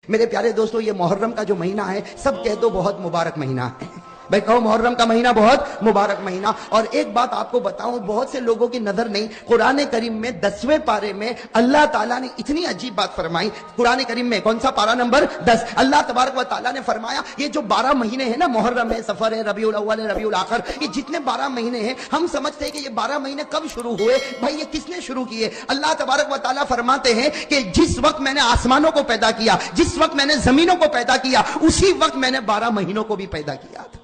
میرے پیارے دوستو، یہ محرم کا جو مہینہ ہے سب کہہ دو بہت مبارک مہینہ ہے. بھائی کہو محرم کا مہینہ بہت مبارک مہینہ. اور ایک بات آپ کو بتاؤں، بہت سے لوگوں کی نظر نہیں، قرآن کریم میں 10ویں پارے میں اللہ تعالیٰ نے اتنی عجیب بات فرمائی. قرآن کریم میں کون سا پارہ نمبر 10، اللہ تبارک و تعالیٰ نے فرمایا یہ جو 12 مہینے ہیں نا، محرم ہے، سفر ہے، ربیع الاول ہے، ربیع الاخر، یہ جتنے 12 مہینے ہیں ہم سمجھتے ہیں کہ یہ 12 مہینے کب شروع ہوئے. بھائی یہ کس نے شروع کیے؟ اللہ تبارک و تعالیٰ فرماتے ہیں کہ جس وقت میں نے آسمانوں کو پیدا کیا، جس وقت میں نے زمینوں کو پیدا کیا، اسی وقت میں نے 12 مہینوں کو بھی پیدا کیا تھا.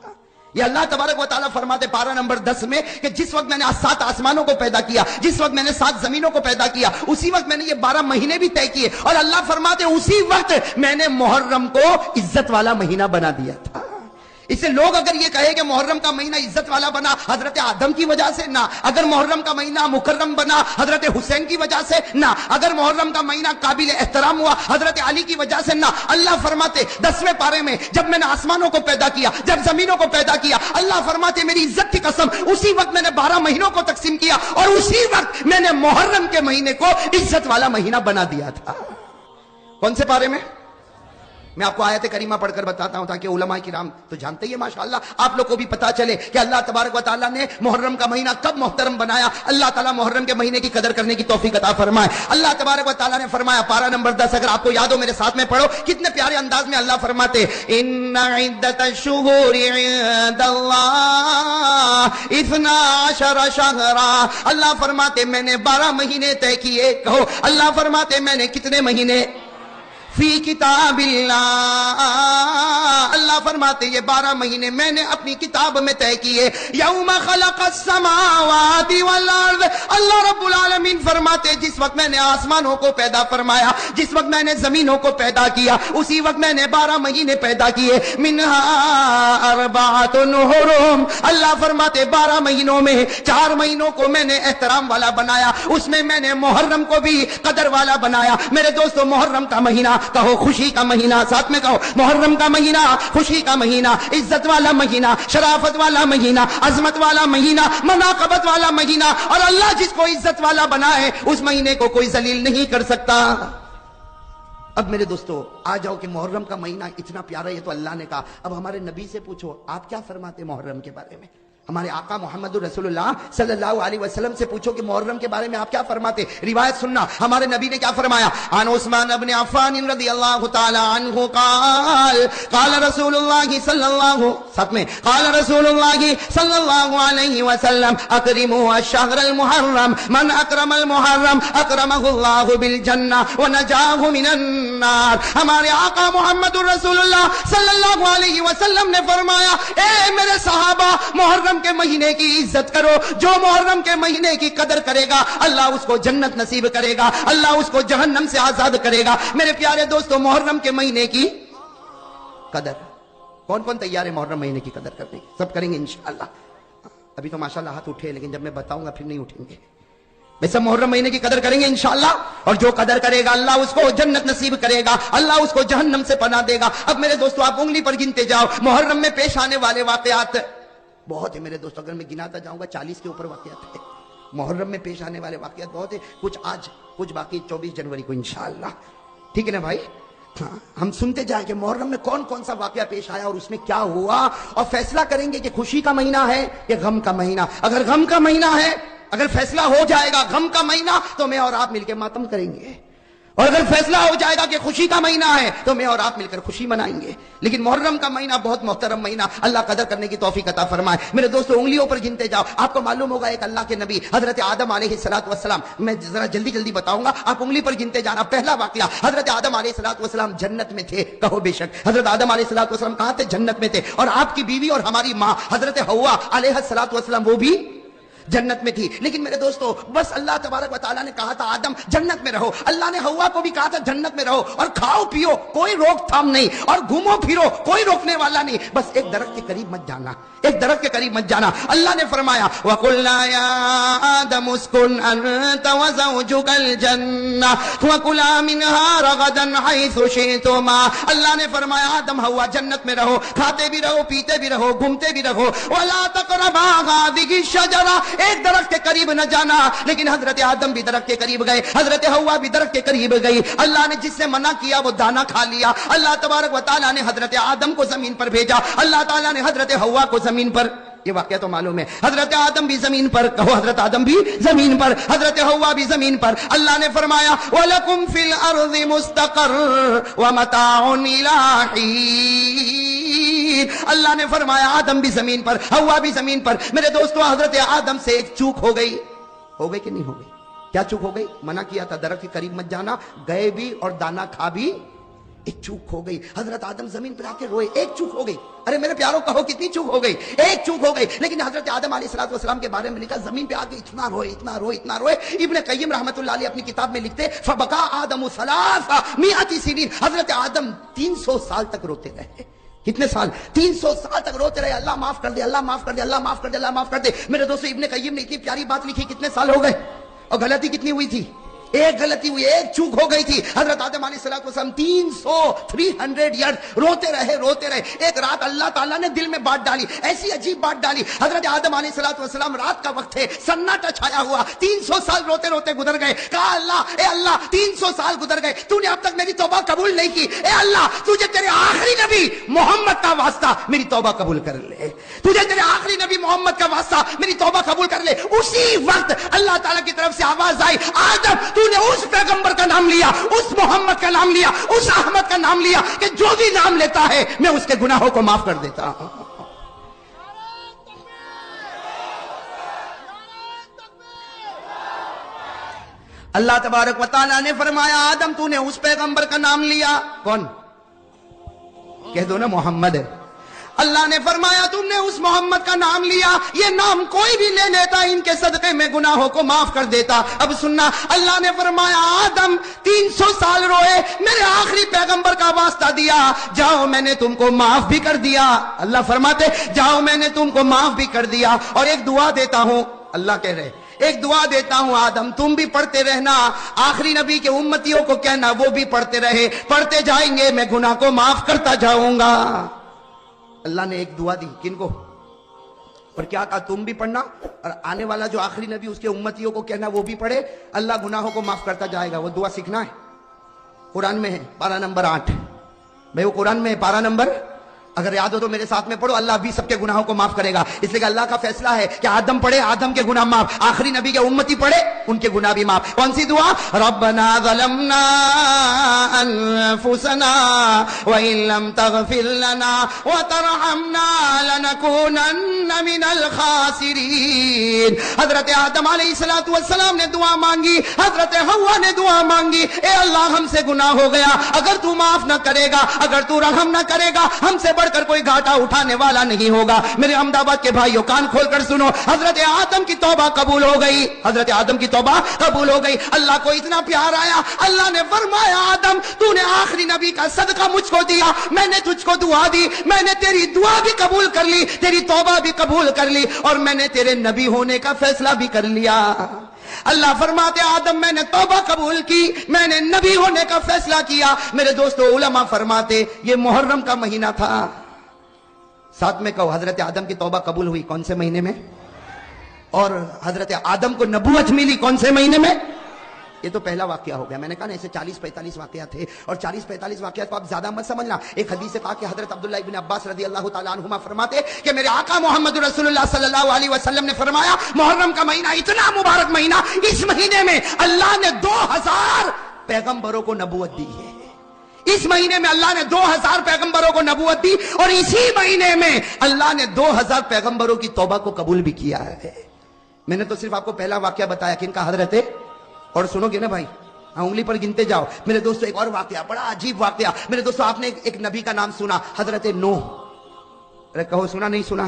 یہ اللہ تبارک و تعالیٰ فرماتے پارہ نمبر 10 میں کہ جس وقت میں نے 7 آسمانوں کو پیدا کیا، جس وقت میں نے 7 زمینوں کو پیدا کیا، اسی وقت میں نے یہ 12 مہینے بھی طے کیے. اور اللہ فرماتے اسی وقت میں نے محرم کو عزت والا مہینہ بنا دیا تھا. اس سے لوگ اگر یہ کہے کہ محرم کا مہینہ عزت والا بنا حضرت آدم کی وجہ سے، نہ. اگر محرم کا مہینہ مکرم بنا حضرت حسین کی وجہ سے، نہ. اگر محرم کا مہینہ قابل احترام ہوا حضرت علی کی وجہ سے، نہ. اللہ فرماتے 10ویں پارے میں جب میں نے آسمانوں کو پیدا کیا، جب زمینوں کو پیدا کیا، اللہ فرماتے میری عزت کی قسم اسی وقت میں نے 12 مہینوں کو تقسیم کیا اور اسی وقت میں نے محرم کے مہینے کو عزت والا مہینہ بنا دیا تھا. کون سے پارے میں؟ میں آپ کو آیت کریمہ پڑھ کر بتاتا ہوں تاکہ علماء کرام تو جانتے ہی ماشاءاللہ آپ لوگ کو بھی پتا چلے کہ اللہ تبارک و تعالیٰ نے محرم کا مہینہ کب محترم بنایا. اللہ تعالیٰ محرم کے مہینے کی قدر کرنے کی توفیق عطا فرمائے. اللہ تبارک و تعالیٰ نے فرمایا پارہ نمبر 10، اگر آپ کو یاد ہو میرے ساتھ میں پڑھو، کتنے پیارے انداز میں اللہ فرماتے ان عدت الشہور عند اللہ 12 شہرا. اللہ فرماتے میں نے 12 مہینے طے کیے. کہو اللہ فرماتے میں نے کتنے مہینے؟ فی کتاب اللہ. اللہ فرماتے یہ 12 مہینے میں نے اپنی کتاب میں طے کیے. یوم خلق السماوات والارض. اللہ رب العالمین فرماتے جس وقت میں نے آسمانوں کو پیدا فرمایا، جس وقت میں نے زمینوں کو پیدا کیا، اسی وقت میں نے 12 مہینے پیدا کیے. منہا اربعۃ حرم. اللہ فرماتے 12 مہینوں میں 4 مہینوں کو میں نے احترام والا بنایا، اس میں نے محرم کو بھی قدر والا بنایا. میرے دوستو محرم کا مہینہ کہو خوشی کا مہینہ، ساتھ میں کہو محرم کا مہینہ خوشی کا مہینہ، عزت والا مہینہ، شرافت والا مہینہ، عظمت والا مہینہ، مناقبت والا مہینہ. اور اللہ جس کو عزت والا بنائے اس مہینے کو کوئی ذلیل نہیں کر سکتا. اب میرے دوستو آ جاؤ کہ محرم کا مہینہ اتنا پیارا ہے، تو اللہ نے کہا. اب ہمارے نبی سے پوچھو آپ کیا فرماتے محرم کے بارے میں. ہمارے آقا محمد رسول اللہ صلی اللہ علیہ وسلم سے پوچھو کہ محرم کے بارے میں آپ کیا فرماتے. روایت سننا ہمارے نبی نے کیا فرمایا. عن عثمان بن عفان رضی اللہ تعالی عنہ قال قال رسول اللہ صلی اللہ ساتھ میں قال رسول اللہ صلی اللہ علیہ وسلم اکرموا الشہر المحرم من اکرم المحرم اکرمہ اللہ بالجنہ ونجاہ من النار. ہمارے آقا محمد رسول اللہ صلی اللہ علیہ وسلم نے فرمایا اے میرے صحابہ محرم کے مہینے کی عزت کرو. جو محرم کے مہینے کی قدر کرے گا اللہ اس کو جنت نصیب کرے گا، اللہ اس کو جہنم سے آزاد کرے گا. میرے پیارے دوستو محرم کے مہینے کی قدر کون کون تیار ہے محرم مہینے کی قدر کرنے کی؟ سب کریں گے انشاءاللہ. ابھی تو ماشاءاللہ ہاتھ اٹھے لیکن جب میں بتاؤں گا پھر نہیں اٹھیں گے. ویسے محرم مہینے کی قدر کریں گے انشاءاللہ، اور جو قدر کرے گا اللہ اس کو جنت نصیب کرے گا، اللہ اس کو جہنم سے پناہ دے گا. اب میرے دوستو آپ انگلی پر گنتے جاؤ محرم میں پیش آنے والے واقعات بہت ہے میرے دوستو. اگر میں گناتا جاؤں گا 40 کے اوپر واقعات ہے. محرم میں پیش آنے والے واقعات بہت ہے، کچھ آج کچھ باقی 24 جنوری کو انشاءاللہ. ٹھیک ہے نا بھائی؟ ہاں ہم سنتے جائیں کہ محرم میں کون کون سا واقعہ پیش آیا اور اس میں کیا ہوا، اور فیصلہ کریں گے کہ خوشی کا مہینہ ہے یا غم کا مہینہ. اگر غم کا مہینہ ہے، اگر فیصلہ ہو جائے گا غم کا مہینہ تو میں اور آپ مل کے ماتم کریں گے، اور اگر فیصلہ ہو جائے گا کہ خوشی کا مہینہ ہے تو میں اور آپ مل کر خوشی منائیں گے. لیکن محرم کا مہینہ بہت محترم مہینہ، اللہ قدر کرنے کی توفیق عطا فرمائے. میرے دوستو انگلیوں پر گنتے جاؤ. آپ کو معلوم ہوگا ایک اللہ کے نبی حضرت آدم علیہ السلام، میں ذرا جلدی بتاؤں گا، آپ انگلی پر گنتے جانا. پہلا واقعہ حضرت آدم علیہ السلام جنت میں تھے. کہو بے شک. حضرت آدم علیہ السلام کہاں تھے؟ جنت میں تھے. اور آپ کی بیوی اور ہماری ماں حضرت حوا علیہ السلام وہ بھی جنت میں تھی. لیکن میرے دوستو بس اللہ تبارک و تعالیٰ نے کہا تھا آدم جنت میں رہو. اللہ نے حوا کو بھی کہا تھا جنت میں رہو، اور کھاؤ پیو کوئی روک تھام نہیں، اور گھومو پھرو کوئی روکنے والا نہیں، بس ایک درخت کے قریب مت جانا، ایک درخت کے قریب مت جانا. اللہ نے فرمایا وَقُلْنَا يَا آدَمُ اسْكُنْ أَنْتَ وَزَوْجُكَ الْجَنَّةَ وَكُلَا مِنْهَا رَغَدًا حَيْثُ شِئْتُمَا. اللہ نے فرمایا آدم حوا جنت میں رہو، کھاتے بھی رہو، پیتے بھی رہو، گھومتے بھی رہو. وَلَا تَقْرَبَا هَٰذِهِ الشَّجَرَةَ ایک درخت کے قریب نہ جانا، لیکن حضرت آدم بھی درخت کے قریب گئے، حضرت حوا بھی درخت کے قریب گئی۔ اللہ نے جس سے منع کیا وہ دانا کھا لیا۔ اللہ تبارک و تعالیٰ نے حضرت آدم کو زمین پر بھیجا، اللہ تعالیٰ نے حضرت حوا کو زمین پر، یہ واقعہ تو معلوم ہے، حضرت آدم بھی زمین پر، کہو حضرت آدم بھی زمین پر، حضرت حوا بھی زمین پر۔ اللہ نے فرمایا وَلَكُمْ فِي الْأَرْضِ مُسْتَقَرٌّ وَمَتَاعٌ إِلَىٰ حِينٍ۔ اللہ نے فرمایا آدم بھی زمین پر، حوا بھی زمین پر۔ میرے دوستو حضرت آدم سے ایک چوک ہو گئی کہ نہیں ہو گئی؟ کیا چوک ہو گئی؟ منع کیا تھا درخت کے قریب مت جانا، گئے بھی اور دانا کھا بھی، ایک چوک ہو گئی۔ حضرت آدم زمین پر آ کے روئے، ایک چوک ہو گئی۔ ارے میرے پیاروں کہو کتنی چوک ہو گئی؟ ایک چوک ہو گئی۔ لیکن حضرت آدم علیہ السلام کے بارے میں لکھا زمین پہ آ کے اتنا روئے اتنا روئے اتنا روئے۔ ابن قیم رحمۃ اللہ علیہ اپنی کتاب میں لکھتے فبکا آدم 300 سنین، حضرت آدم 300 سال تک روتے رہے۔ کتنے سال؟ 300 سال تک روتے رہے، اللہ معاف کر دے، اللہ معاف کر دے، اللہ معاف کر دے، اللہ معاف کر دے۔ میرے دوستو ابن قیم نے اتنی پیاری بات لکھی، کتنے سال ہو گئے اور غلطی کتنی ہوئی تھی؟ ایک غلطی ہوئی، ایک چوک ہو گئی تھی۔ حضرت آدم علیہ السلام 300 ایئر روتے رہے۔ ایک رات اللہ تعالیٰ نے دل میں بات ڈالی، ایسی عجیب بات ڈالی۔ حضرت آدم علیہ السلام رات کا وقت ہے، سناٹا چھایا ہوا، 300 سال روتے روتے گزر گئے۔ کہا اے اللہ 300 سال گزر گئے، تو نے اب تک میری توبہ قبول نہیں کی۔ اے اللہ تجھے تیرے آخری نبی محمد کا واسطہ میری توبہ قبول کر لے، تجھے تیرے آخری نبی محمد کا واسطہ میری توبہ قبول کر لے۔ اسی وقت اللہ تعالیٰ کی طرف سے آواز آئی، آدم تو نے اس پیغمبر کا نام لیا، اس محمد کا نام لیا، اس احمد کا نام لیا کہ جو بھی نام لیتا ہے میں اس کے گناہوں کو معاف کر دیتا ہوں۔ اللہ تبارک و تعالیٰ نے فرمایا آدم تو نے اس پیغمبر کا نام لیا، کون؟ کہہ دو نا محمد ہے۔ اللہ نے فرمایا تم نے اس محمد کا نام لیا، یہ نام کوئی بھی لے لیتا ان کے صدقے میں گناہوں کو معاف کر دیتا۔ اب سننا، اللہ نے فرمایا آدم 300 سال روئے، میرے آخری پیغمبر کا واسطہ دیا، جاؤ میں نے تم کو معاف بھی کر دیا۔ اللہ فرماتے جاؤ میں نے تم کو معاف بھی کر دیا، اور ایک دعا دیتا ہوں، اللہ کہہ رہے ایک دعا دیتا ہوں آدم تم بھی پڑھتے رہنا، آخری نبی کے امتیوں کو کہنا وہ بھی پڑھتے رہے، پڑھتے جائیں گے میں گناہ کو معاف کرتا جاؤں گا۔ اللہ نے ایک دعا دی، کن کو؟ اور کیا کہا تم بھی پڑھنا، اور آنے والا جو آخری نبی اس کے امتیوں کو کہنا وہ بھی پڑھے، اللہ گناہوں کو معاف کرتا جائے گا۔ وہ دعا سیکھنا ہے، قرآن میں ہے، پارہ نمبر 8۔ بھائی وہ قرآن میں ہے، پارہ نمبر، اگر یاد ہو تو میرے ساتھ میں پڑھو، اللہ بھی سب کے گناہوں کو معاف کرے گا۔ اس لیے کہ اللہ کا فیصلہ ہے کہ آدم پڑھے آدم کے گناہ معاف، آخری نبی کے امتی پڑھے ان کے گناہ بھی معاف۔ کون سی دعا؟ ربنا ظلمنا انفسنا وان لم تغفر لنا وترحمنا لنكونن من الخاسرین۔ حضرت آدم علیہ السلام نے دعا مانگی، حضرت حوا نے دعا مانگی، اے اللہ ہم سے گناہ ہو گیا، اگر تو معاف نہ کرے گا، اگر تو رحم نہ کرے گا، ہم سے بڑھ کر کوئی گھاٹا اٹھانے والا نہیں ہوگا۔ میرے احمد آباد کے بھائیوں کان کھول کر سنو، حضرت آدم کی توبہ قبول ہو گئی، حضرت آدم کی توبہ قبول ہو گئی۔ اللہ کو اتنا پیار آیا، اللہ نے فرمایا آدم تو نے آخری نبی کا صدقہ مجھ کو دیا، میں نے تجھ کو دعا دی، میں نے تیری دعا بھی قبول کر لی، تیری توبہ بھی قبول کر لی، اور میں نے تیرے نبی ہونے کا فیصلہ بھی کر لیا۔ اللہ فرماتے آدم میں نے توبہ قبول کی، میں نے نبی ہونے کا فیصلہ کیا۔ میرے دوستو علماء فرماتے یہ محرم کا مہینہ تھا، ساتھ میں کہو حضرت آدم کی توبہ قبول ہوئی کون سے مہینے میں، اور حضرت آدم کو نبوت ملی کون سے مہینے میں؟ یہ تو پہلا واقعہ ہو گیا۔ میں نے کہا نا ایسے 40-45 واقعات تھے، اور 40-45 واقعات کو آپ زیادہ مت سمجھنا۔ ایک حدیث پاک کہ حضرت عبداللہ ابن عباس رضی اللہ تعالیٰ عنہما فرماتے کہ میرے آقا محمد رسول اللہ صلی اللہ علیہ وسلم نے فرمایا محرم کا مہینہ اتنا مبارک مہینہ، اس مہینے میں اللہ نے 2000 پیغمبروں کو نبوت دی ہے۔ اس مہینے میں اللہ نے 2000 پیغمبروں کو نبوت دی، اور اسی مہینے میں اللہ نے 2000 پیغمبروں کی توبہ کو قبول بھی کیا ہے۔ میں نے تو صرف آپ کو پہلا واقعہ بتایا کن کا، حضرت، اور سنو گے نا بھائی، انگلی پر گنتے جاؤ۔ میرے دوستو ایک اور واقعہ، بڑا عجیب واقعہ۔ میرے دوستو آپ نے ایک نبی کا نام سنا، حضرت نوح، ارے کہو سنا نہیں سنا،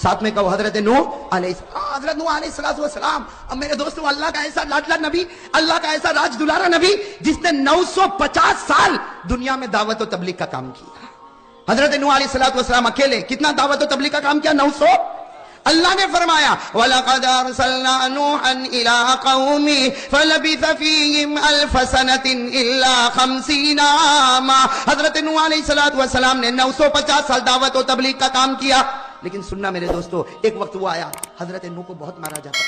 ساتھ میں کہو حضرت نوح علیہ السلام۔ حضرت نوح علیہ السلام، اب میرے دوستو اللہ کا ایسا لاڈلا نبی، اللہ کا ایسا راج دلارا نبی جس نے 950 سال دنیا میں دعوت و تبلیغ کا کام کیا۔ حضرت نوح علیہ السلام اکیلے کتنا دعوت و تبلیغ کا کام کیا؟ اللہ نے فرمایا وَلَقَدْ أَرْسَلْنَا نُوحًا إِلَىٰ قَوْمِهِ فَلَبِثَ فِيهِمْ أَلْفَ سَنَةٍ إِلَّا 50 عَامًا. حضرت نوح علیہ السلام نے 950 سال دعوت و تبلیغ کا کام کیا. لیکن سننا میرے دوستو، ایک وقت وہ آیا حضرت نوح کو بہت مارا جاتا.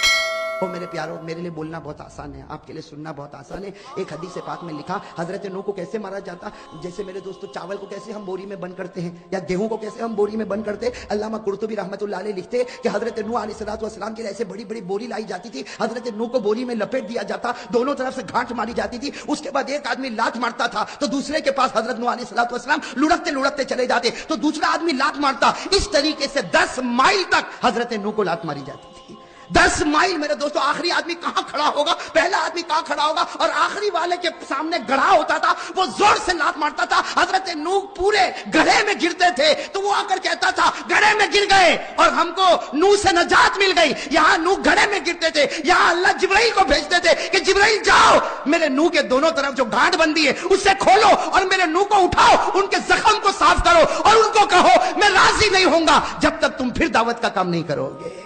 اور میرے پیاروں، میرے لیے بولنا بہت آسان ہے، آپ کے لیے سننا بہت آسان ہے. ایک حدیث پاک میں لکھا حضرت نوح کو کیسے مارا جاتا. جیسے میرے دوستو چاول کو کیسے ہم بوری میں بند کرتے ہیں یا گیہوں کو کیسے ہم بوری میں بند کرتے ہیں. علامہ قرطبی رحمۃ اللہ علیہ لکھتے کہ حضرت نوح علیہ السلام کے لیے ایسے بڑی بڑی بوری لائی جاتی تھی. حضرت نوح کو بوری میں لپیٹ دیا جاتا، دونوں طرف سے گھاٹ ماری جاتی تھی. اس کے بعد ایک آدمی لات مارتا تھا تو دوسرے کے پاس حضرت نوح علیہ السلام لڑکتے لڑکتے چلے جاتے تو دوسرا آدمی لات مارتا. اس طریقے سے 10 مائل تک حضرت نوح کو لات ماری جاتی تھی. 10 مائل میرے دوستو. آخری آدمی کہاں کھڑا ہوگا، پہلا آدمی کہاں کھڑا ہوگا، اور آخری والے کے سامنے گڑھا ہوتا تھا، وہ زور سے لات مارتا تھا. حضرت نوح پورے گڑھے میں گرتے تھے تو وہ آ کر کہتا تھا گڑھے میں گر گئے اور ہم کو نوح سے نجات مل گئی. یہاں نوح گڑھے میں گرتے تھے، یہاں اللہ جبرائیل کو بھیجتے تھے کہ جبرائیل جاؤ میرے نوح کے دونوں طرف جو گھاٹ بندی ہے اس سے کھولو اور میرے نوح کو اٹھاؤ، ان کے زخم کو صاف کرو اور ان کو کہو میں راضی نہیں ہوں گا جب تک تم پھر دعوت کا کام نہیں کرو گے.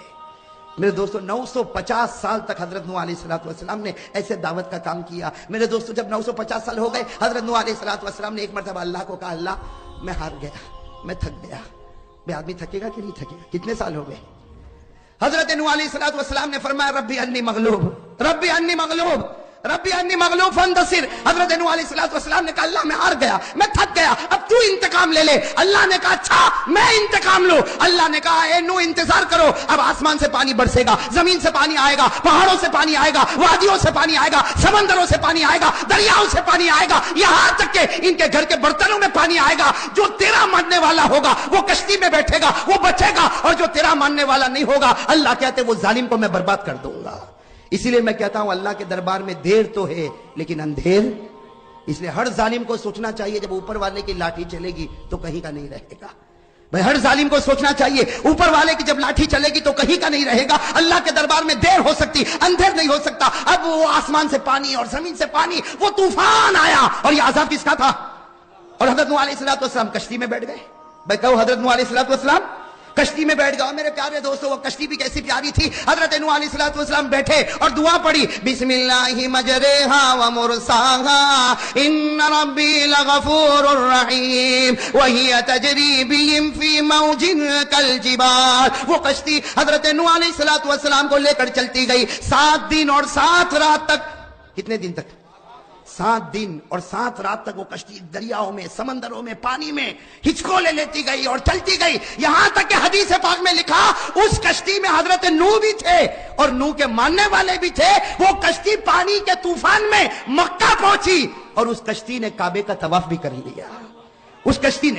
میرے دوستو 950 سال تک حضرت نوح علیہ السلام نے ایسے دعوت کا کام کیا. میرے دوستو جب 950 سال ہو گئے حضرت نوح علیہ السلام نے ایک مرتبہ اللہ کو کہا اللہ میں ہار گیا، میں تھک گیا. بے آدمی تھکے گا کہ نہیں تھکے گا؟ کتنے سال ہو گئے؟ حضرت نوح علیہ السلام نے فرمایا ربی انی مغلوب، ربی انی مغلوب، ربی انی مغلوب فانتصر. حضرت نوح علیہ السلام نے کہا اللہ میں ہار گیا، میں تھک گیا، اب تو انتقام لے لے. اللہ نے کہا اچھا میں انتقام لوں. اللہ نے کہا اے نوح انتظار کرو، اب آسمان سے پانی برسے گا، زمین سے پانی آئے گا، پہاڑوں سے پانی آئے گا، وادیوں سے پانی آئے گا، سمندروں سے پانی آئے گا، دریاؤں سے پانی آئے گا، یہاں تک کہ ان کے گھر کے برتنوں میں پانی آئے گا. جو تیرا ماننے والا ہوگا وہ کشتی میں بیٹھے گا، وہ بچے گا، اور جو تیرا ماننے والا نہیں ہوگا اللہ کہتے وہ ظالم کو میں برباد کر دوں گا. اسی لیے میں کہتا ہوں اللہ کے دربار میں دیر تو ہے لیکن اندھیر. اس لیے ہر ظالم کو سوچنا چاہیے جب اوپر والے کی لاٹھی چلے گی تو کہیں کا نہیں رہے گا. بھائی ہر ظالم کو سوچنا چاہیے اوپر والے کی جب لاٹھی چلے گی تو کہیں کا نہیں رہے گا. اللہ کے دربار میں دیر ہو سکتی، اندھیر نہیں ہو سکتا. اب وہ آسمان سے پانی اور زمین سے پانی، وہ طوفان آیا اور یہ عذاب کس کا تھا؟ اور حضرت نوح علیہ السلام کشتی میں بیٹھ گئے. بھائی کہو حضرت نوح علیہ السلام کشتی میں بیٹھ گئے. میرے پیارے دوستو وہ کشتی بھی کیسی پیاری تھی. حضرت نوح علیہ السلام بیٹھے اور دعا پڑھی بسم اللہ مجریہا ومرساہا ان ربی لغفور الرحیم وہی تجری بہم فی موج کالجبال. وہ کشتی حضرت نوح علیہ السلام کو لے کر چلتی گئی 7 دن اور 7 رات تک. کتنے دن تک؟ 7 دن اور 7 رات تک وہ کشتی دریاؤں میں، سمندروں میں، پانی میں ہچکولے لیتی گئی اور چلتی گئی. یہاں تک کہ حدیث پاک میں لکھا اس کشتی میں حضرت نوح بھی تھے اور نوح کے ماننے والے بھی تھے. وہ کشتی پانی کے طوفان میں مکہ پہنچی اور اس کشتی نے کعبے کا طواف بھی کر لیا. اس کشتی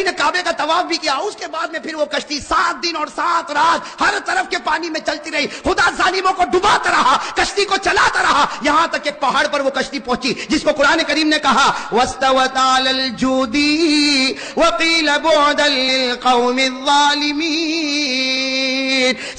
نے کعبے کا طواف بھی کیا. اس کے بعد میں پھر وہ کشتی 7 دن اور 7 رات ہر طرف کے پانی میں چلتی رہی. خدا ظالموں کو ڈباتا رہا، کشتی کو چلاتا رہا، یہاں تک کہ پہاڑ پر وہ کشتی پہنچی جس کو قرآن کریم نے کہا وَاسْتَوَتْ عَلَى الْجُودِي وَقِيلَ بُعْدًا لِلْقَوْمِ الظَّالِمِينَ.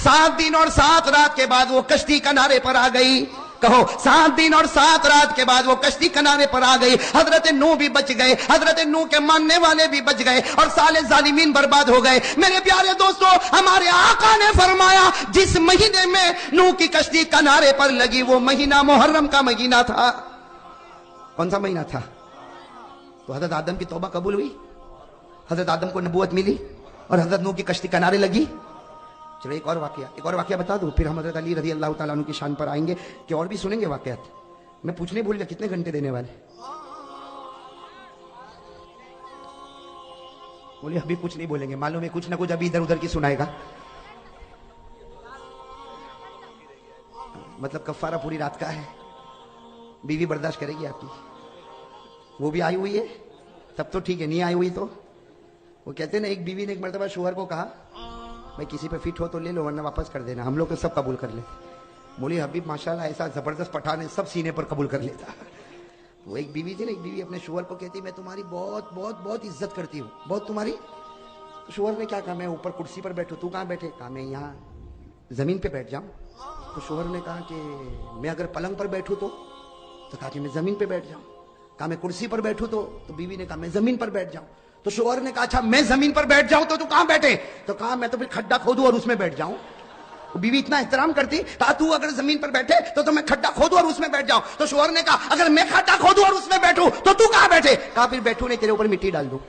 7 دن اور 7 رات کے بعد وہ کشتی کنارے پر آ گئی. کہو 7 دن اور 7 رات کے بعد وہ کشتی کنارے پر آ گئی. حضرت نوح بھی بچ گئے، حضرت نوح کے ماننے والے بھی بچ گئے اور سارے ظالمین برباد ہو گئے. میرے پیارے دوستو ہمارے آقا نے فرمایا جس مہینے میں نوح کی کشتی کنارے پر لگی وہ مہینہ محرم کا مہینہ تھا. کون سا مہینہ تھا؟ تو حضرت آدم کی توبہ قبول ہوئی، حضرت آدم کو نبوت ملی اور حضرت نوح کی کشتی کنارے لگی. چلو ایک اور واقعہ بتا دوں پھر ہم حضرت علی رضی اللہ تعالیٰ عنہ کی شان پر آئیں گے کہ اور بھی سنیں گے واقعات. میں پوچھنے بھول گیا کتنے گھنٹے دینے والے؟ بولے ابھی کچھ نہیں بولیں گے، معلوم ہے کچھ نہ کچھ ابھی ادھر ادھر کی سنائے گا. مطلب کفارہ پوری رات کا ہے، بیوی برداشت کرے گی آپ کی؟ وہ بھی آئی ہوئی ہے تب تو ٹھیک ہے، نہیں آئی ہوئی تو وہ کہتے ہیں نا ایک بیوی نے ایک مرتبہ شوہر کو کہا بھائی کسی پہ فٹ ہو تو لے لو ورنہ واپس کر دینا، ہم لوگ تو سب قبول کر لیتے. بولی حبیب ماشاءاللہ ایسا زبردست پٹھان ہے سب سینے پر قبول کر لیتا. وہ ایک بیوی تھی نا، ایک بیوی اپنے شوہر کو کہتی میں تمہاری بہت بہت بہت عزت کرتی ہوں، بہت تمہاری. تو شوہر نے کیا کہا میں اوپر کرسی پر بیٹھوں، تو کہاں بیٹھے؟ کہا میں یہاں زمین پہ بیٹھ جاؤں. تو شوہر نے کہا کہ میں اگر پلنگ پر بیٹھوں تو کہا کہ میں زمین پہ بیٹھ جاؤں. کہا میں کرسی پر بیٹھوں تو بیوی نے کہا میں زمین پر بیٹھ جاؤں. تو شوہر نے کہا اچھا میں زمین پر بیٹھ جاؤں تو کہاں بیٹھے؟ تو کہا میں تو پھر کھڈا کھودوں اور اس میں بیٹھ جاؤں. بیوی اتنا احترام کرتی, کہا تو اگر زمین پر بیٹھے تو میں کھڈا کھودوں اور اس میں بیٹھ جاؤں. تو شوہر نے کہا اگر میں کھڈا کھودوں اور اس میں بیٹھوں تو کہاں بیٹھے؟ کہا پھر بیٹھوں نہیں, تیرے اوپر مٹی ڈال دوں.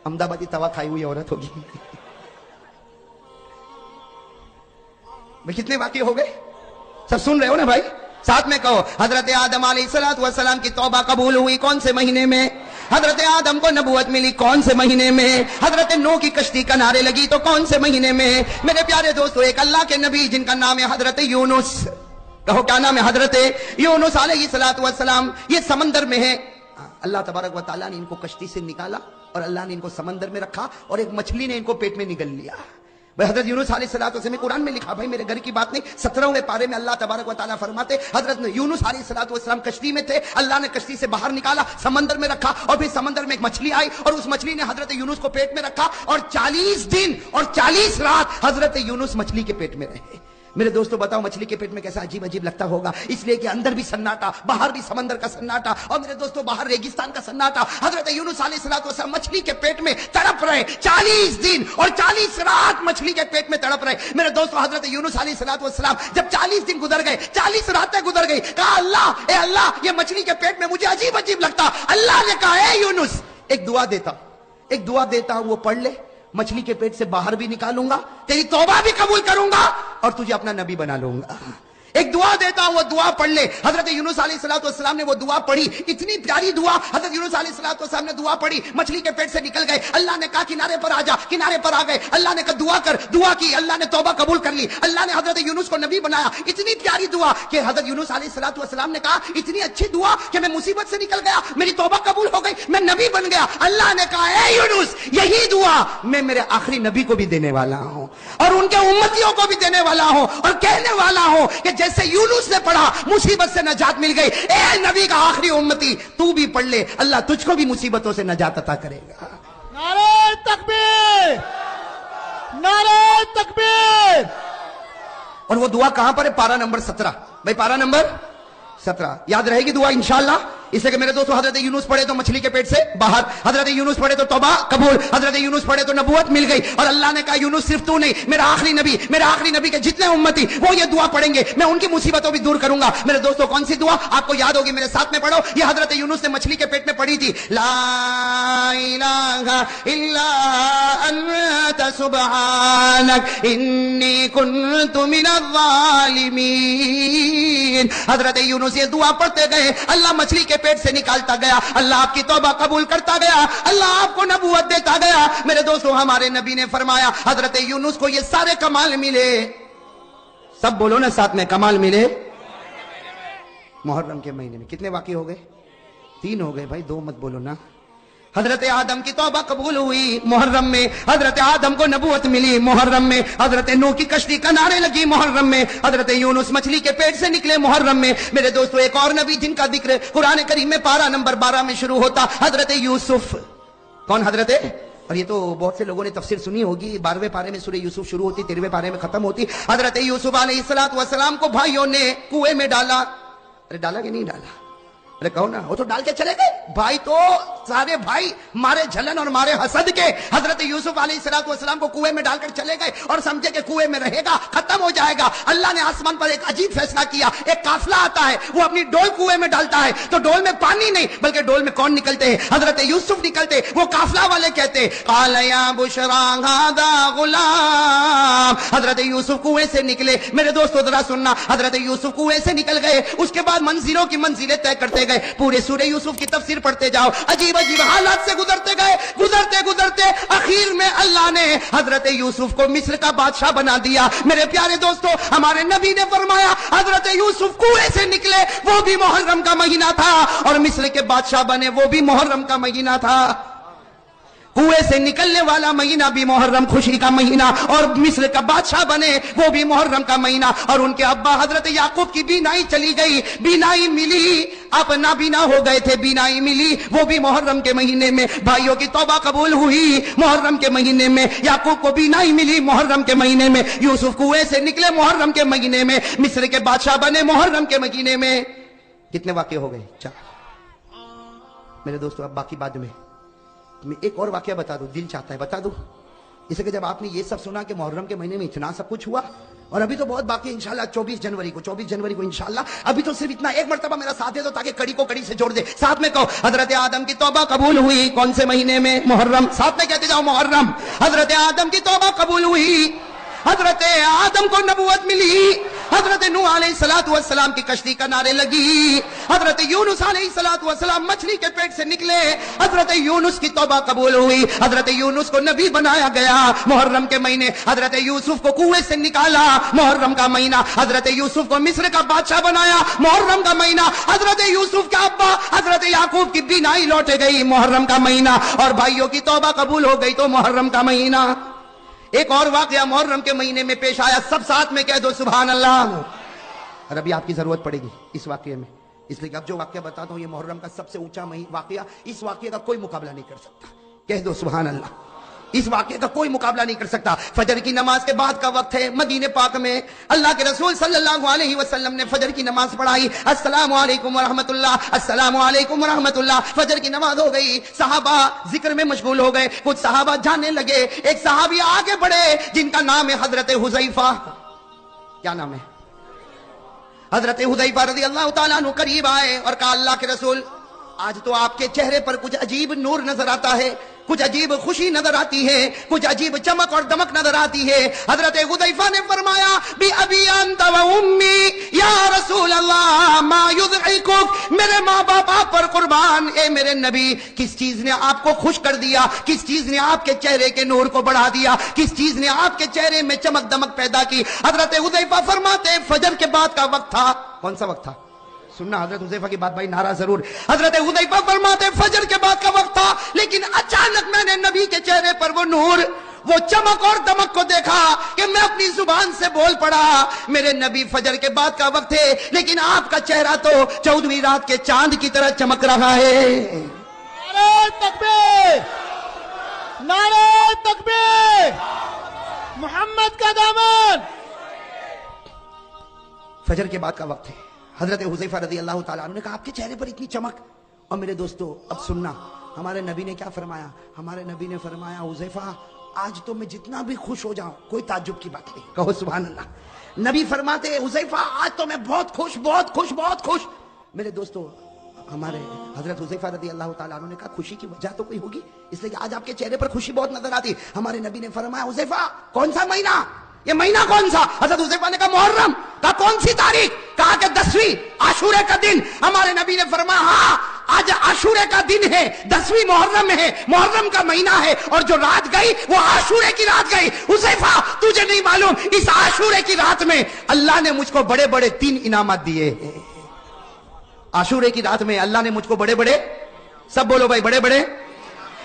احمدآبادی توا کھائی ہوئی عورت ہوگی. کتنے واقع ہو گئے, سب سن رہے ہو نا بھائی؟ ساتھ میں کہو حضرت آدم علیہ السلام کی توبہ قبول ہوئی کون سے مہینے میں؟ حضرت آدم کو نبوت ملی کون سے مہینے میں؟ حضرت نوح کی کشتی کنارے لگی تو کون سے مہینے میں؟ میرے پیارے دوستو, ایک اللہ کے نبی جن کا نام ہے حضرت یونس, کہو کیا نام ہے؟ حضرت یونس علیہ السلام. یہ سمندر میں ہے, اللہ تبارک و تعالیٰ نے ان کو کشتی سے نکالا اور اللہ نے ان کو سمندر میں رکھا اور ایک مچھلی نے ان کو پیٹ میں نگل لیا. بھائی حضرت یونس علیہ السلام قرآن میں لکھا, بھائی میرے گھر کی بات نہیں, 17ویں پارے میں اللہ تبارک و تعالیٰ فرماتے حضرت یونس علیہ السلام کشتی میں تھے, اللہ نے کشتی سے باہر نکالا, سمندر میں رکھا اور پھر سمندر میں ایک مچھلی آئی اور اس مچھلی نے حضرت یونس کو پیٹ میں رکھا اور 40 دن اور 40 رات حضرت یونس مچھلی کے پیٹ میں رہے. میرے دوستو بتاؤ مچھلی کے پیٹ میں کیسا عجیب عجیب لگتا ہوگا, اس لیے کہ اندر بھی سناٹا, باہر بھی سمندر کا سناٹا, اور میرے دوستو باہر ریگستان کا سناٹا. حضرت یونس علیہ السلام مچھلی کے پیٹ میں تڑپ رہے, 40 دن اور 40 رات مچھلی کے پیٹ میں تڑپ رہے. میرے دوستو حضرت یونس علیہ السلام جب 40 دن گزر گئے, 40 راتیں گزر گئی, کہا اللہ, اے اللہ یہ مچھلی کے پیٹ میں مجھے عجیب عجیب لگتا. اللہ نے کہا اے یونس ایک دعا دیتا ہوں, وہ پڑھ لے, مچھلی کے پیٹ سے باہر بھی نکالوں گا, تیری توبہ بھی قبول کروں گا اور تجھے اپنا نبی بنا لوں گا. ایک دعا دیتا ہوں, وہ دعا پڑھ لے. حضرت یونس علیہ السلام نے وہ دعا پڑھی, اتنی پیاری دعا. حضرت یونس علیہ السلام نے دعا پڑھی, مچھلی کے پیٹ سے نکل گئے. اللہ نے کہا کنارے پر آ جا, کنارے پر آ گئے. اللہ نے کہا دعا کر, دعا کی, اللہ نے توبہ قبول کر لی. اللہ نے حضرت یونس کو نبی بنایا. اتنی پیاری دعا کہ حضرت یونس علیہ السلام نے کہا اتنی اچھی دعا کہ میں مصیبت سے نکل گیا, میری توبہ قبول ہو گئی, میں نبی بن گیا. اللہ نے کہا اے یونس یہی دعا میں میرے آخری نبی کو بھی دینے والا ہوں اور ان کے امتیوں کو بھی دینے والا ہوں اور کہنے والا ہوں کہ جیسے یونس نے پڑھا مصیبت سے نجات مل گئی, اے نبی کا آخری امتی تو بھی پڑھ لے, اللہ تجھ کو بھی مصیبتوں سے نجات عطا کرے گا. نعرہ تکبیر, نعرہ تکبیر. اور وہ دعا کہاں پر ہے؟ پارہ نمبر 17. بھائی پارہ نمبر 17 یاد رہے گی دعا انشاءاللہ, اس لیے کہ میرے دوستو حضرت یونس پڑھے تو مچھلی کے پیٹ سے باہر, حضرت یونس پڑھے تو توبہ قبول, حضرت یونس پڑھے تو نبوت مل گئی. اور اللہ نے کہا یونس صرف تو نہیں, میرا آخری نبی کے جتنے امتی وہ یہ دعا پڑھیں گے میں ان کی مصیبتوں بھی دور کروں گا. میرے دوستو کون سی دعا آپ کو یاد ہوگی, میرے ساتھ میں پڑھو. یہ حضرت یونس نے مچھلی کے پیٹ میں پڑھی تھی, لا الہ الا انت سبحانک انی کنت من الظالمین. حضرت یونس یہ دعا پڑھتے گئے, اللہ مچھلی کے پیٹ سے نکالتا گیا, اللہ آپ کی توبہ قبول کرتا گیا, اللہ آپ کو نبوت دیتا گیا. میرے دوستو ہمارے نبی نے فرمایا حضرت یونس کو یہ سارے کمال ملے, سب بولو نا ساتھ میں, کمال ملے محرم کے مہینے میں. کتنے واقع ہو گئے؟ 3 ہو گئے بھائی, 2 مت بولو نا. حضرت آدم کی توبہ قبول ہوئی محرم میں, حضرت آدم کو نبوت ملی محرم میں, حضرت نوح کی کشتی کنارے لگی محرم میں, حضرت یونس مچھلی کے پیٹ سے نکلے محرم میں. میرے دوستو ایک اور نبی جن کا ذکر قرآن کریم میں پارہ نمبر 12 میں شروع ہوتا, حضرت یوسف. کون حضرت؟ اور یہ تو بہت سے لوگوں نے تفسیر سنی ہوگی, 12ویں پارے میں سورہ یوسف شروع ہوتی, 13ویں پارے میں ختم ہوتی. حضرت یوسف علیہ السلام کو بھائیوں نے کنویں میں ڈالا. ارے ڈالا کہ نہیں ڈالا؟ ارے کہو نا, وہ تو ڈال کے چلے گئے بھائی, تو سارے بھائی مارے جھلن اور مارے حسد کے حضرت یوسف علیہ السلام کو کنویں میں ڈال کر چلے گئے اور سمجھے کہ کنویں میں رہے گا, ختم ہو جائے گا. اللہ نے آسمان پر ایک عجیب فیصلہ کیا, ایک قافلہ آتا ہے, وہ اپنی ڈول کنویں میں ڈالتا ہے تو ڈول میں پانی نہیں بلکہ ڈول میں کون نکلتے ہیں؟ حضرت یوسف نکلتے. وہ قافلہ والے کہتے قال یا بشرا ھذا غلام. حضرت یوسف کنویں سے نکلے. میرے دوستو ذرا سننا, حضرت یوسف کنویں سے نکل گئے, اس کے بعد منزلوں کی منزلیں طے کرتے گئے. پورے سورہ یوسف کی تفسیر پڑھتے جاؤ, عجیب عجیب حالات سے گزرتے گئے, گزرتے اخیر میں اللہ نے حضرت یوسف کو مصر کا بادشاہ بنا دیا. میرے پیارے دوستو ہمارے نبی نے فرمایا حضرت یوسف کنویں سے نکلے وہ بھی محرم کا مہینہ تھا اور مصر کے بادشاہ بنے وہ بھی محرم کا مہینہ تھا. کنویں سے نکلنے والا مہینہ بھی محرم خوشی کا مہینہ, اور مصر کا بادشاہ بنے وہ بھی محرم کا مہینہ. اور ان کے ابا حضرت یعقوب کی بینائی چلی گئی, بینائی ملی, آپ نابینا ہو گئے تھے, بینائی ملی وہ بھی محرم کے مہینے میں. بھائیوں کی توبہ قبول ہوئی محرم کے مہینے میں, یعقوب کو بینائی ملی محرم کے مہینے میں, یوسف کنویں سے نکلے محرم کے مہینے میں, مصر کے بادشاہ بنے محرم کے مہینے میں. کتنے واقع ہو گئے؟ 4. میرے دوستو اب باقی بعد میں ایک اور واقعہ بتا دوں، دل چاہتا ہے بتا دوں، اس لیے کہ جب آپ نے یہ سب سنا کہ محرم کے مہینے میں اتنا سب کچھ ہوا، اور ابھی تو بہت باقی ہے انشاءاللہ 24 جنوری کو انشاءاللہ، ابھی تو صرف اتنا، ایک مرتبہ میرا ساتھ دے دو تاکہ کڑی کو کڑی سے جوڑ دے، ساتھ میں کہو حضرت آدم کی توبہ قبول ہوئی کون سے مہینے میں؟ محرم، ساتھ میں کہتے جاؤ محرم۔ حضرت آدم کی توبہ قبول ہوئی، حضرت آدم کو نبوت ملی، حضرت نوح علیہ السلام کی کشتی کنارے لگی، حضرت یونس علیہ السلام مچھلی کے پیٹ سے نکلے، حضرت یونس کی توبہ قبول ہوئی، حضرت یونس کو نبی بنایا گیا محرم کے مہینے، حضرت یوسف کو کنویں سے نکالا محرم کا مہینہ، حضرت یوسف کو مصر کا بادشاہ بنایا محرم کا مہینہ، حضرت یوسف کا ابا حضرت یعقوب کی بینائی لوٹ گئی محرم کا مہینہ، اور بھائیوں کی توبہ قبول ہو گئی تو محرم کا مہینہ۔ ایک اور واقعہ محرم کے مہینے میں پیش آیا، سب ساتھ میں کہہ دو سبحان اللہ۔ اور ابھی آپ کی ضرورت پڑے گی اس واقعے میں، اس لیے کہ اب جو واقعہ بتاتا ہوں یہ محرم کا سب سے اونچا واقعہ، اس واقعے کا کوئی مقابلہ نہیں کر سکتا، کہہ دو سبحان اللہ۔ اس واقعے کا کوئی مقابلہ نہیں کر سکتا۔ فجر کی نماز کے بعد کا وقت ہے، مدینے پاک میں اللہ کے رسول صلی اللہ علیہ وسلم نے فجر کی نماز پڑھائی، السلام علیکم ورحمت اللہ، السلام علیکم ورحمت اللہ، فجر کی نماز ہو گئی، صحابہ ذکر میں مشغول ہو گئے، کچھ صحابہ جانے لگے، ایک صحابی آگے بڑھے جن کا نام ہے حضرت حذیفہ، کیا نام ہے؟ حضرت حذیفہ رضی اللہ تعالیٰ عنہ قریب آئے اور کہا اللہ کے رسول آج تو آپ کے چہرے پر کچھ عجیب نور نظر آتا ہے، کچھ عجیب خوشی نظر آتی ہے، کچھ عجیب چمک اور دمک نظر آتی ہے۔ حضرت حذیفہ نے فرمایا بی ابی انت و امی یا رسول اللہ ما یضحکک، میرے ماں باپ آپ پر قربان، اے میرے نبی کس چیز نے آپ کو خوش کر دیا، کس چیز نے آپ کے چہرے کے نور کو بڑھا دیا، کس چیز نے آپ کے چہرے میں چمک دمک پیدا کی؟ حضرت حذیفہ فرماتے فجر کے بعد کا وقت تھا، کون سا وقت تھا؟ سننا حضرت حذیفہ کی بات بھائی، نعرہ ضرور۔ حضرت حذیفہ فرماتے فجر کے بعد کا وقت تھا، لیکن اچانک میں نے نبی کے چہرے پر وہ نور، وہ چمک اور دمک کو دیکھا کہ میں اپنی زبان سے بول پڑا میرے نبی فجر کے بعد کا وقت ہے لیکن آپ کا چہرہ تو 14ویں رات کے چاند کی طرح چمک رہا ہے۔ نعرہ تکبیر، نعرہ تکبیر، محمد کا دامن۔ فجر کے بعد کا وقت ہے، حضرت حذیفہ رضی اللہ تعالیٰ عنہ نے کہا آپ کے چہرے پر اتنی چمک، اور میرے دوستو اب سننا ہمارے نبی نے کیا فرمایا؟ ہمارے نبی نے فرمایا حذیفہ آج تو میں جتنا بھی خوش ہو جاؤں کوئی تعجب کی بات نہیں، کہو سبحان اللہ۔ نبی فرماتے حذیفہ آج تو میں بہت خوش بہت خوش بہت خوش۔ میرے دوستو ہمارے حضرت حذیفہ رضی اللہ تعالیٰ عنہ نے کہا خوشی کی وجہ تو کوئی ہوگی، اس لیے کہ آج آپ کے چہرے پر خوشی بہت نظر آتی۔ ہمارے نبی نے فرمایا حذیفہ کون سا مہینہ، یہ مہینہ کون سا؟ حضرت حذیفہ نے کہا محرم۔ کہا کون سی تاریخ؟ کہا کہ 10ویں عاشورے کا دن۔ ہمارے نبی نے فرمایا ہاں آج عاشورے کا دن ہے، 10ویں محرم ہے، محرم کا مہینہ ہے، اور جو رات گئی وہ عاشورے کی رات گئی۔ حذیفہ تجھے نہیں معلوم اس عاشورے کی رات میں اللہ نے مجھ کو بڑے بڑے 3 انعامات دیے۔ عاشورے کی رات میں اللہ نے مجھ کو بڑے بڑے، سب بولو بھائی، بڑے بڑے۔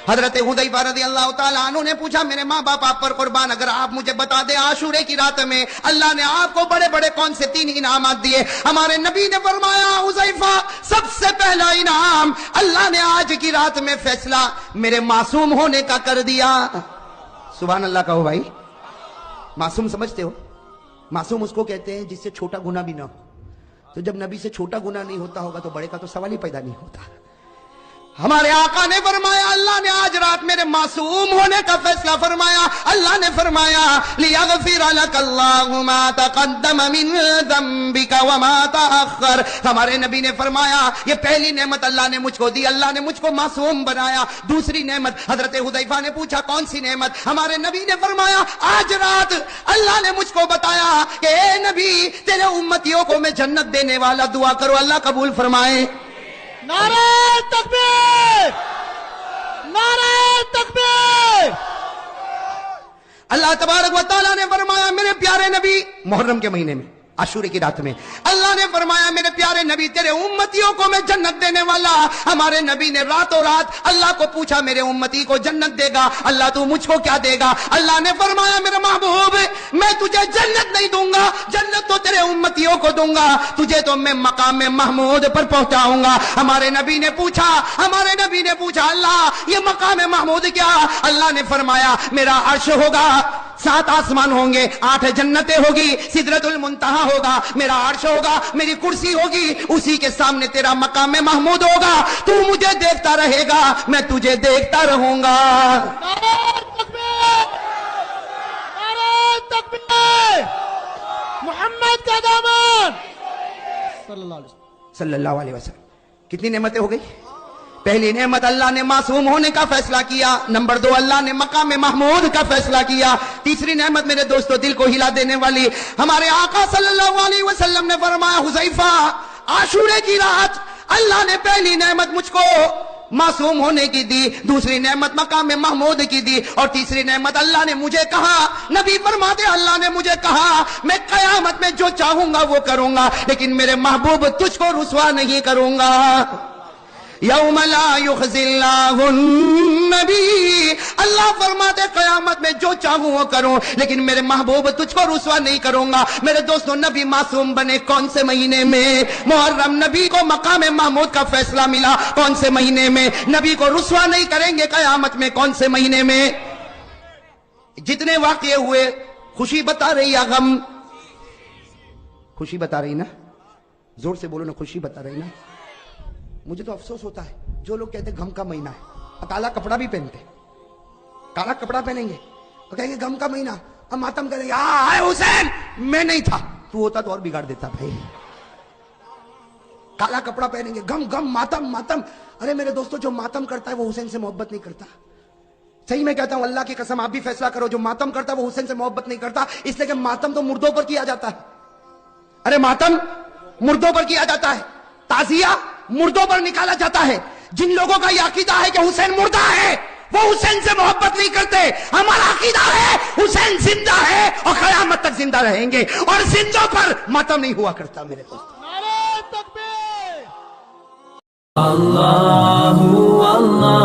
حضرت حذیفہ رضی اللہ تعالیٰ عنہ نے پوچھا میرے ماں باپ آپ پر قربان اگر آپ مجھے بتا دیں عاشورے کی رات میں اللہ نے آپ کو بڑے بڑے کون سے 3 انعامات دیے؟ ہمارے نبی نے فرمایا حذیفہ سب سے پہلا انعام اللہ نے آج کی رات میں فیصلہ میرے معصوم ہونے کا کر دیا۔ سبحان اللہ کہو بھائی۔ معصوم سمجھتے ہو؟ معصوم اس کو کہتے ہیں جس سے چھوٹا گناہ بھی نہ ہو، تو جب نبی سے چھوٹا گناہ نہیں ہوتا ہوگا تو بڑے کا تو سوال ہی پیدا نہیں ہوتا۔ ہمارے آقا نے فرمایا اللہ نے آج رات میرے معصوم ہونے کا فیصلہ فرمایا۔ اللہ نے فرمایا لِيَغْفِرَ لَكَ اللَّهُ مَا تَقَدَّمَ مِن ذَنبِكَ وَمَا تَأَخَّرَ۔ ہمارے نبی نے فرمایا یہ پہلی نعمت اللہ نے مجھ کو دی، اللہ نے مجھ کو معصوم بنایا۔ دوسری نعمت، حضرت حذیفہ نے پوچھا کون سی نعمت؟ ہمارے نبی نے فرمایا آج رات اللہ نے مجھ کو بتایا کہ اے نبی تیرے امتیوں کو میں جنت دینے والا، دعا کرو اللہ قبول فرمائے۔ نعرہ تکبیر، نعرہ تکبیر۔ اللہ تبارک و تعالیٰ نے فرمایا میرے پیارے نبی محرم کے مہینے میں عاشورے کی رات میں اللہ نے فرمایا میرے پیارے نبی تیرے امتیوں کو میں جنت دینے والا۔ ہمارے نبی نے راتوں رات اللہ کو پوچھا میرے امتی کو جنت دے گا اللہ تو مجھ کو کیا دے گا؟ اللہ نے فرمایا میرے محبوب میں تجھے جنت نہیں دوں گا، جنت تو تیرے امتیوں کو دوں گا، تجھے تو میں مقام محمود پر پہنچاؤں گا۔ ہمارے نبی نے پوچھا اللہ یہ مقام محمود کیا؟ اللہ نے فرمایا میرا عرش ہوگا، 7 آسمان ہوں گے, 8 جنتیں ہوگی, سدرۃ المنتہا ہوگا, میرا عرش ہوگا, میری کرسی ہوگی, اسی کے سامنے تیرا مقام محمود ہوگا. تو مجھے دیکھتا رہے گا, میں تجھے دیکھتا رہوں گا. نعرہ تکبیر! نعرہ تکبیر! محمد کا دامن صلی اللہ علیہ وسلم. صلی اللہ علیہ وسلم. کتنی نعمتیں ہو گئی؟ پہلی نعمت اللہ نے معصوم ہونے کا فیصلہ کیا. نمبر 2 اللہ نے مقام محمود کا فیصلہ کیا. تیسری نعمت میرے دوستو دل کو ہلا دینے والی, ہمارے آقا صلی اللہ علیہ وسلم نے فرمایا, حذیفہ عاشورے کی رات اللہ نے پہلی نعمت مجھ کو معصوم ہونے کی دی, دوسری نعمت مقام محمود کی دی, اور تیسری نعمت اللہ نے مجھے کہا, نبی فرماتے اللہ نے مجھے کہا میں قیامت میں جو چاہوں گا وہ کروں گا, لیکن میرے محبوب تجھ کو رسوا نہیں کروں گا. یوم لا یخزی اللہ النبی, اللہ فرماتے قیامت میں جو چاہوں وہ کروں, لیکن میرے محبوب تجھ کو رسوا نہیں کروں گا. میرے دوستو نبی معصوم بنے کون سے مہینے میں؟ محرم. نبی کو مقام محمود کا فیصلہ ملا کون سے مہینے میں؟ نبی کو رسوا نہیں کریں گے قیامت میں کون سے مہینے میں؟ جتنے واقعے ہوئے, خوشی بتا رہی یا غم؟ خوشی بتا رہی نا, زور سے بولو نا, خوشی بتا رہی نا. مجھے تو افسوس ہوتا ہے جو لوگ کہتے ہیں غم کا مہینہ ہے, کالا کپڑا بھی پہنتے, کالا کپڑا پہنیں گے اور کہیں گے غم کا مہینہ, اب ماتم کریں گے, آئے حسین میں نہیں تھا, تو ہوتا تو اور بگاڑ دیتا بھائی. کالا کپڑا پہنیں گے, غم غم ماتم ماتم. ارے میرے دوستو جو ماتم کرتا ہے وہ حسین سے محبت نہیں کرتا. صحیح میں کہتا ہوں, اللہ کی قسم آپ بھی فیصلہ کرو, جو ماتم کرتا ہے وہ حسین سے محبت نہیں کرتا, اس لیے کہ ماتم تو مردوں پر کیا جاتا ہے. ارے ماتم مردوں پر کیا جاتا ہے, تعزیہ مردوں پر نکالا جاتا ہے. جن لوگوں کا یہ عقیدہ ہے کہ حسین مردہ ہے وہ حسین سے محبت نہیں کرتے. ہمارا عقیدہ ہے حسین زندہ ہے اور قیامت تک زندہ رہیں گے, اور زندوں پر ماتم نہیں ہوا کرتا میرے دوست. نعرہ تکبیر! اللہ اللہ